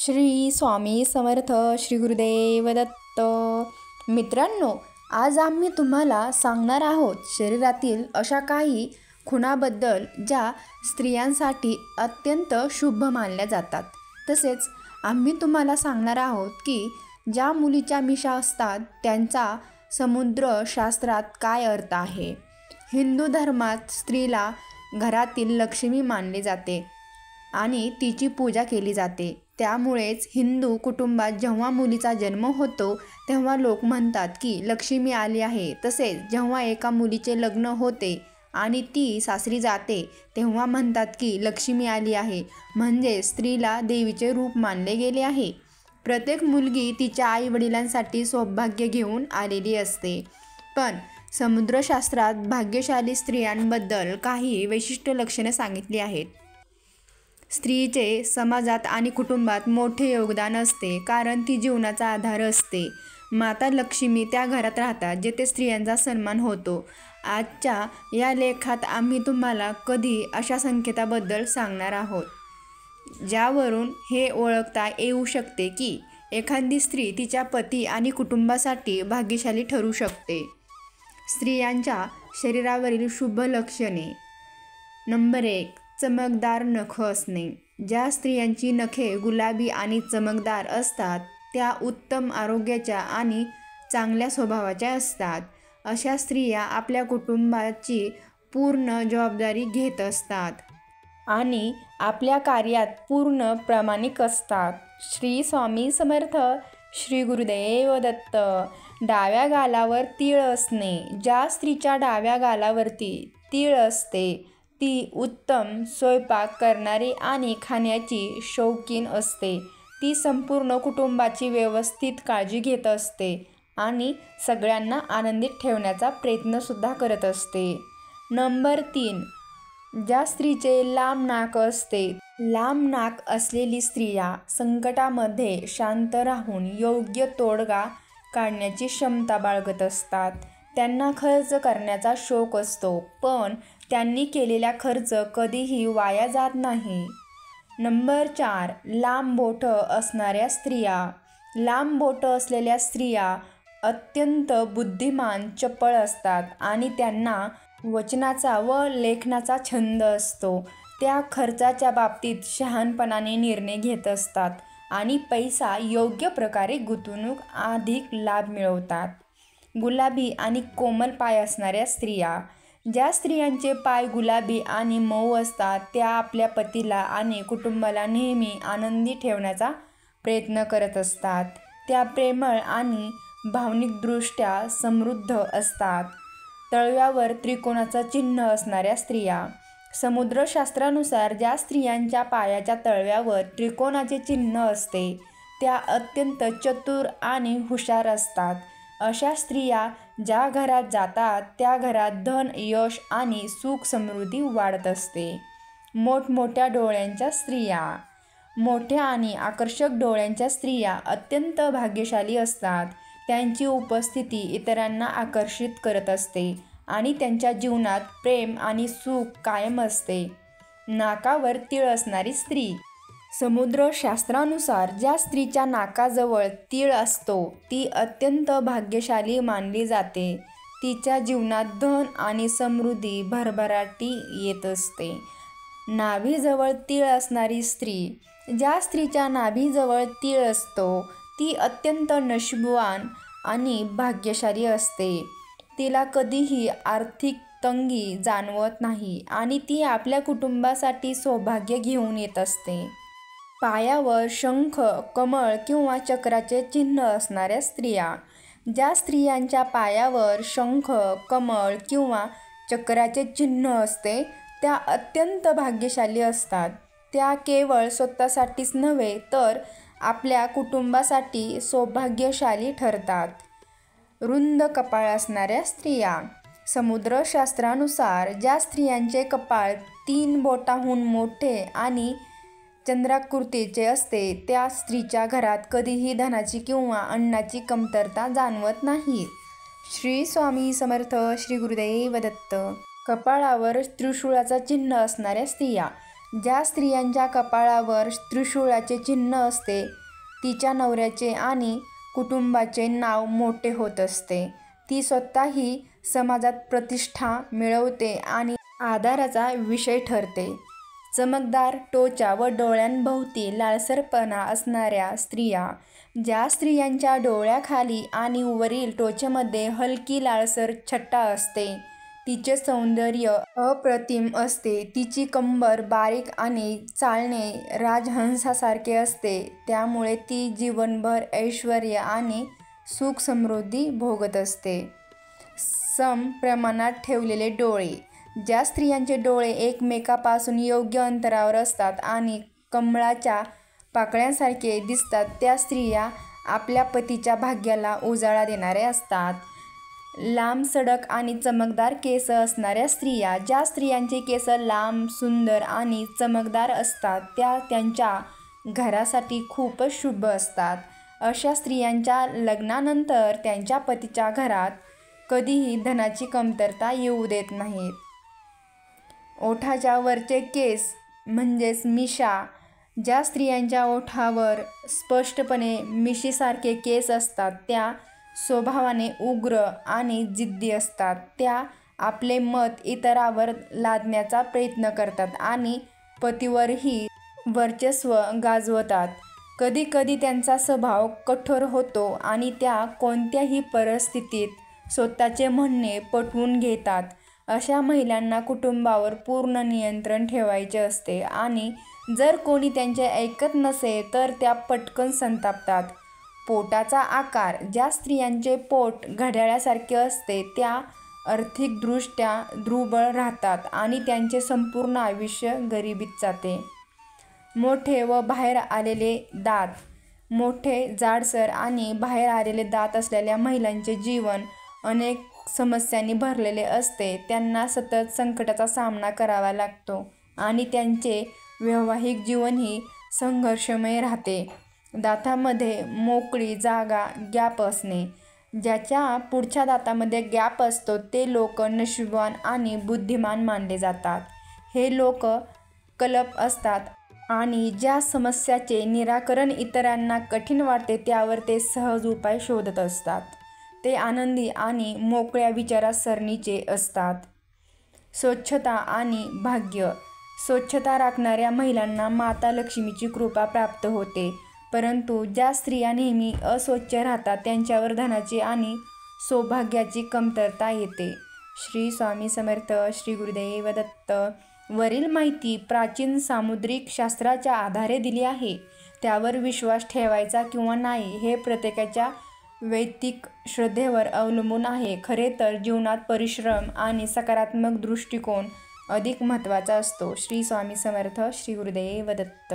श्री स्वामी समर्थ. श्री गुरुदेव दत्त. मित्रांनो, आज आम्ही तुम्हाला सांगणार आहोत शरीरातील अशा काही खुणाबद्दल ज्या स्त्रियांसाठी अत्यंत शुभ मानल्या जातात. तसेच आम्ही तुम्हाला सांगणार आहोत की ज्या मुलीच्या मिशा असतात त्यांचा समुद्रशास्त्रात काय अर्थ आहे. हिंदू धर्मात स्त्रीला घरातील लक्ष्मी मानले जाते आणि तिची पूजा केली जाते. त्यामुळेच हिंदू कुटुंबात जेव्हा मुलीचा जन्म होतो तेव्हा लोक म्हणतात की लक्ष्मी आली आहे. तसेच जेव्हा एका मुलीचे लग्न होते आणि ती सासरी जाते तेव्हा म्हणतात की लक्ष्मी आली आहे, म्हणजे स्त्रीला देवीचे रूप मानले गेले आहे. प्रत्येक मुलगी तिच्या आई वडिलांसाठी सौभाग्य घेऊन आलेली असते. पण समुद्रशास्त्रात भाग्यशाली स्त्रियांबद्दल काही विशिष्ट लक्षणे सांगितली आहेत. स्त्रीचे समाजात आणि कुटुंबात मोठे योगदान असते, कारण ती जीवनाचा आधार असते. माता लक्ष्मी त्या घरात राहतात जेथे स्त्रियांचा सन्मान होतो. आजच्या या लेखात आम्ही तुम्हाला कधी अशा संकेताबद्दल सांगणार आहोत ज्यावरून हे ओळखता येऊ शकते की एखादी स्त्री तिच्या पती आणि कुटुंबासाठी भाग्यशाली ठरू शकते. स्त्रियांच्या शरीरावरील शुभ लक्षणे. नंबर 1. चमकदार नख असणे. ज्या स्त्रियांची नखे गुलाबी आणि चमकदार असतात त्या उत्तम आरोग्याच्या आणि चांगल्या स्वभावाच्या असतात. अशा स्त्रिया आपल्या कुटुंबाची पूर्ण जबाबदारी घेत असतात आणि आपल्या कार्यात पूर्ण प्रामाणिक असतात. श्री स्वामी समर्थ. श्री गुरुदेव दत्त. डाव्या गालावर तीळ असणे. ज्या स्त्रीच्या डाव्या गालावरती तीळ असते ती उत्तम स्वयंपाक करणारी आणि खाण्याची शौकीन असते. ती संपूर्ण कुटुंबाची व्यवस्थित काळजी घेत असते आणि सगळ्यांना आनंदित ठेवण्याचा प्रयत्नसुद्धा करत असते. नंबर 3. ज्या स्त्रीचे लांब नाक असते. लांब नाक असलेली स्त्रिया संकटामध्ये शांत राहून योग्य तोडगा काढण्याची क्षमता बाळगत असतात. त्यांना खर्च करण्याचा शौक असतो, पण त्यांनी केलेला खर्च कधीही वाया जात नाही. नंबर 4. लांब बोटं असणाऱ्या स्त्रिया. लांब बोटं असलेल्या स्त्रिया अत्यंत बुद्धिमान, चपळ असतात आणि त्यांना वचनाचा व लेखनाचा छंद असतो. त्या खर्चाच्या बाबतीत शहाणपणाने निर्णय घेत असतात आणि पैसा योग्य प्रकारे गुंतवून अधिक लाभ मिळवतात. गुलाबी आणि कोमल पाय असणाऱ्या स्त्रिया. ज्या स्त्रियांचे पाय गुलाबी आणि मऊ असतात त्या आपल्या पतीला आणि कुटुंबाला नेहमी आनंदी ठेवण्याचा प्रयत्न करत असतात. त्या प्रेमळ आणि भावनिकदृष्ट्या समृद्ध असतात. तळव्यावर त्रिकोणाचं चिन्ह असणाऱ्या स्त्रिया. समुद्रशास्त्रानुसार ज्या स्त्रियांच्या पायाच्या तळव्यावर त्रिकोणाचे चिन्ह असते त्या अत्यंत चतुर आणि हुशार असतात. अशा स्त्रिया ज्या घरात जातात त्या घरात धन, यश आणि सुख समृद्धी वाढत असते. मोठमोठ्या डोळ्यांच्या स्त्रिया. मोठ्या आणि आकर्षक डोळ्यांच्या स्त्रिया अत्यंत भाग्यशाली असतात. त्यांची उपस्थिती इतरांना आकर्षित करत असते आणि त्यांच्या जीवनात प्रेम आणि सुख कायम असते. नाकावर तीळ असणारी स्त्री. समुद्रशास्त्रानुसार ज्या स्त्रीच्या नाकाजवळ तीळ असतो ती अत्यंत भाग्यशाली मानली जाते. तिच्या जीवनात धन आणि समृद्धी भरभराटी येत असते. नाभीजवळ तीळ असणारी स्त्री. ज्या स्त्रीच्या नाभीजवळ तीळ असतो ती अत्यंत नशीबवान आणि भाग्यशाली असते. तिला कधीही आर्थिक तंगी जाणवत नाही आणि ती आपल्या कुटुंबासाठी सौभाग्य घेऊन येत असते. पायावर शंख, कमळ किंवा चक्राचे चिन्ह असणाऱ्या स्त्रिया. ज्या स्त्रियांच्या पायावर शंख, कमळ किंवा चक्राचे चिन्ह असते त्या अत्यंत भाग्यशाली असतात. त्या केवळ स्वतःसाठीच नव्हे तर आपल्या कुटुंबासाठी सौभाग्यशाली ठरतात. रुंद कपाळ असणाऱ्या स्त्रिया. समुद्रशास्त्रानुसार ज्या स्त्रियांचे कपाळ 3 बोटांहून मोठे आणि चंद्राकृतीचे असते त्या स्त्रीच्या घरात कधीही धनाची किंवा अन्नाची कमतरता जाणवत नाही. श्री स्वामी समर्थ. श्री गुरुदेव दत्त. कपाळावर त्रिशूळाचं चिन्ह असणाऱ्या स्त्रिया. ज्या स्त्रियांच्या कपाळावर त्रिशूळाचे चिन्ह असते तिच्या नवऱ्याचे आणि कुटुंबाचे नाव मोठे होत असते. ती स्वतःही समाजात प्रतिष्ठा मिळवते आणि आदराचा विषय ठरते. चमकदार त्वचा व डोळ्यांभोवती लालसरपणा असणाऱ्या स्त्रिया, ज्या स्त्रियांच्या डोळ्याखाली आणि वरील त्वचेमध्ये हलकी लालसर छटा असते, तिचे सौंदर्य अप्रतिम असते. तिची कंबर बारीक आणि चालणे राजहंसासारखे असते, त्यामुळे ती जीवनभर ऐश्वर्य आणि सुख समृद्धी भोगत असते. सम प्रमाणात ठेवलेले डोळे, ज्या स्त्रियांचे डोळे एकमेकापासून योग्य अंतरावर असतात आणि कमळाच्या पाकळ्यांसारखे दिसतात त्या स्त्रिया आपल्या पतीच्या भाग्याला उजाळा देणाऱ्या असतात. लांबसडक आणि चमकदार केस असणाऱ्या स्त्रिया, ज्या स्त्रियांचे केस लांब, सुंदर आणि चमकदार असतात त्या त्यांच्या घरासाठी खूपच शुभ असतात. अशा स्त्रियांच्या लग्नानंतर त्यांच्या पतीच्या घरात कधीही धनाची कमतरता येऊ देत नाहीत. ओठाच्या वरचे केस म्हणजेच मिशा, ज्या स्त्रियांच्या ओठावर स्पष्टपणे मिशीसारखे केस असतात त्या स्वभावाने उग्र आणि जिद्दी असतात. त्या आपले मत इतरांवर लादण्याचा प्रयत्न करतात आणि पतीवरही वर्चस्व गाजवतात. कधीकधी त्यांचा स्वभाव कठोर होतो आणि त्या कोणत्याही परिस्थितीत स्वतःचे म्हणणे पटवून घेतात. अशा महिलांना कुटुंबावर पूर्ण नियंत्रण ठेवायचे असते आणि जर कोणी त्यांचे ऐकत नसेल तर त्या पटकन संतापतात. पोटाचा आकार, ज्या स्त्रियांचे पोट घड्याळासारखे असते त्या आर्थिकदृष्ट्या दुर्बळ राहतात आणि त्यांचे संपूर्ण आयुष्य गरिबीत जाते. मोठे व बाहेर आलेले दात, मोठे, जाडसर आणि बाहेर आलेले दात असलेल्या महिलांचे जीवन अनेक समस्यांनी भरलेले असते. त्यांना सतत संकटाचा सामना करावा लागतो आणि त्यांचे वैवाहिक जीवनही संघर्षमय राहते. दातांमध्ये मोकळी जागा, गॅप असणे, ज्याच्या पुढच्या दातामध्ये गॅप असतो ते लोक नशीबवान आणि बुद्धिमान मानले जातात. हे लोक कलप असतात आणि ज्या समस्याचे निराकरण इतरांना कठीण वाटते त्यावर ते सहज उपाय शोधत असतात. ते आनंदी आणि मोकळ्या विचारसरणीचे असतात. स्वच्छता आणि भाग्य, स्वच्छता राखणाऱ्या महिलांना माता लक्ष्मीची कृपा प्राप्त होते, परंतु ज्या स्त्रिया नेहमी अस्वच्छ राहतात त्यांच्यावर धनाची आणि सौभाग्याची कमतरता येते. श्री स्वामी समर्थ. श्री गुरुदेव दत्त. वरील माहिती प्राचीन सामुद्रिक शास्त्राच्या आधारे दिली आहे. त्यावर विश्वास ठेवायचा किंवा नाही हे प्रत्येकाच्या वैयक्तिक श्रद्धेवर अवलंबून आहे. खरे तर जीवनात परिश्रम आणि सकारात्मक दृष्टिकोन अधिक महत्त्वाचा असतो. श्री स्वामी समर्थ. श्री गुरुदेव दत्त.